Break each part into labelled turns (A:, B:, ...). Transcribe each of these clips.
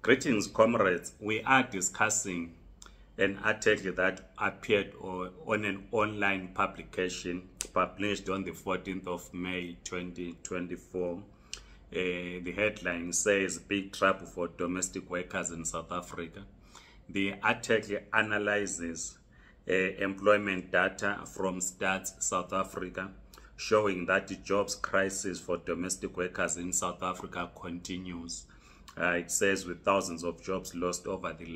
A: Greetings, comrades. We are discussing an article that appeared on an online publication published on the 14th of May 2024. The headline says, "Big Trouble for Domestic Workers in South Africa." The article analyzes employment data from Stats South Africa, showing that the jobs crisis for domestic workers in South Africa continues. It says with thousands of jobs lost over the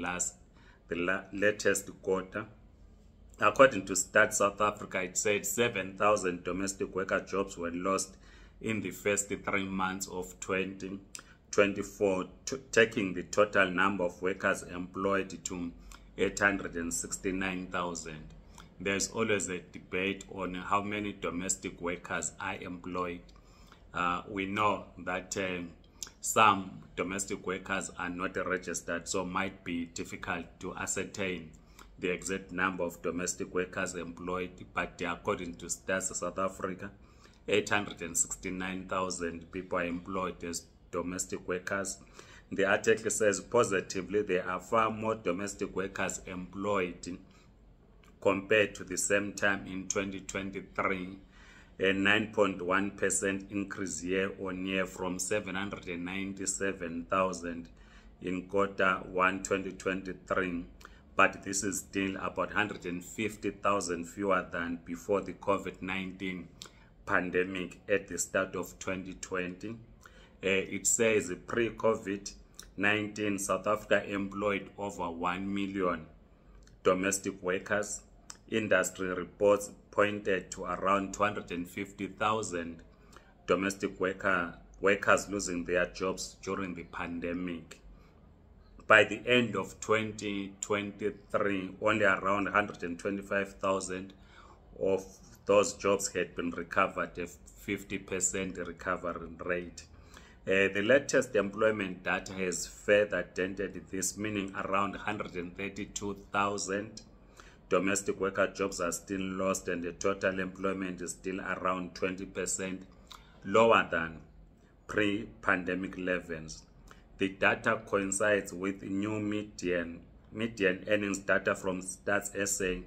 A: latest quarter. According to Stats South Africa, it said 7,000 domestic worker jobs were lost in the first 3 months of 2024, taking the total number of workers employed to 869,000. There's always a debate on how many domestic workers are employed. We know that some domestic workers are not registered, so might be difficult to ascertain the exact number of domestic workers employed, but according to Stats South Africa, 869,000 people are employed as domestic workers. The article says positively there are far more domestic workers employed compared to the same time in 2023, a 9.1% increase year-on-year from 797,000 in Q1 2023, but this is still about 150,000 fewer than before the COVID-19 pandemic at the start of 2020. It says pre-COVID-19 South Africa employed over 1 million domestic workers. Industry reports pointed to around 250,000 domestic workers losing their jobs during the pandemic. By the end of 2023, only around 125,000 of those jobs had been recovered, a 50% recovery rate. The latest employment data has further dented this, meaning around 132,000 domestic worker jobs are still lost, and the total employment is still around 20% lower than pre-pandemic levels. The data coincides with new median earnings data from Stats SA,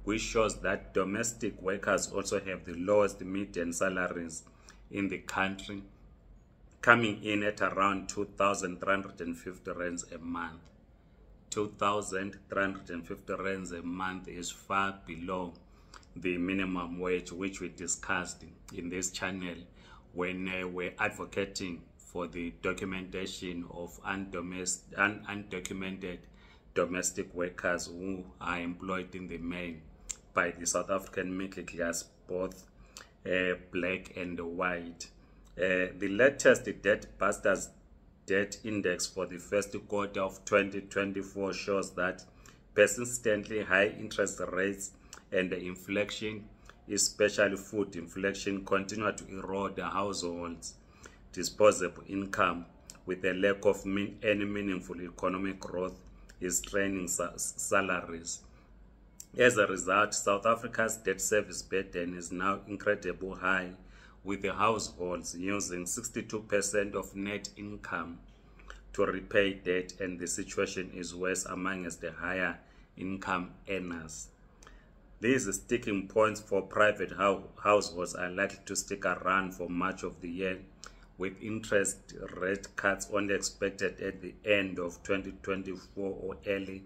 A: which shows that domestic workers also have the lowest median salaries in the country, coming in at around 2,350 rands a month. 2,350 rands a month is far below the minimum wage, which we discussed in this channel when we're advocating for the documentation of undocumented domestic workers who are employed in the main by the South African middle class, both black and white. The latest Debt Busters Debt Index for the first quarter of 2024 shows that persistently high interest rates and the inflation, especially food inflation, continue to erode the households' disposable income, with a lack of any meaningful economic growth is straining salaries. As a result, South Africa's debt service burden is now incredibly high, with the households using 62% of net income to repay debt, and the situation is worse amongst the higher income earners. These sticking points for private households are likely to stick around for much of the year, with interest rate cuts only expected at the end of 2024 or early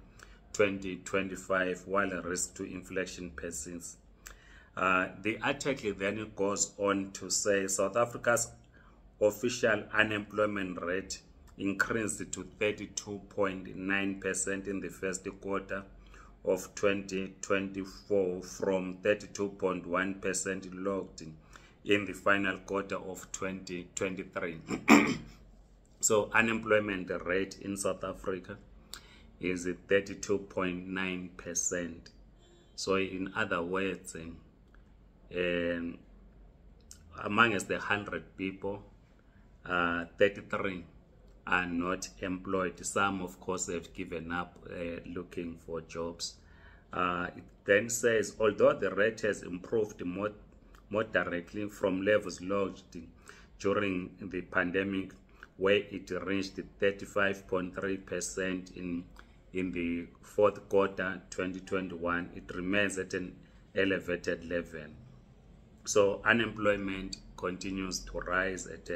A: 2025, while a risk to inflation persists. The article then goes on to say South Africa's official unemployment rate increased to 32.9% in the first quarter of 2024 from 32.1% logged in the final quarter of 2023. So unemployment rate in South Africa is 32.9%. So in other words, amongst the 100 people, 33 are not employed. Some, of course, have given up looking for jobs. It then says, although the rate has improved moderately from levels logged during the pandemic, where it reached 35.3% in the fourth quarter 2021. It remains at an elevated level. So unemployment continues to rise at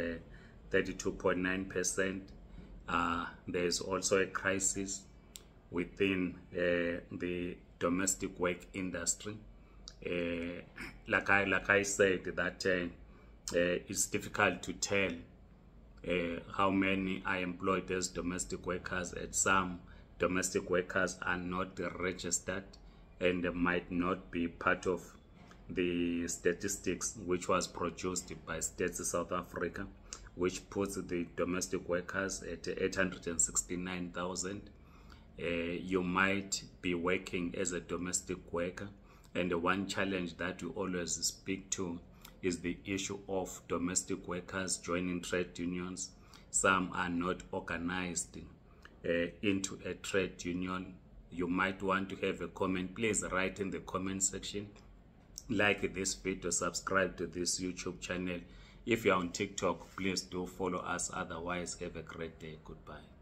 A: 32.9%. There is also a crisis within the domestic work industry. Like I said, that it's difficult to tell how many are employed as domestic workers, and some domestic workers are not registered and might not be part of the statistics which was produced by Stats South Africa, which puts the domestic workers at 869,000. You might be working as a domestic worker, and the one challenge that we always speak to is the issue of domestic workers joining trade unions. Some are not organized into a trade union. You might want to have a comment. Please write in the comment section. Like this video, subscribe to this YouTube channel. If you're on TikTok, please do follow us. Otherwise, have a great day. Goodbye.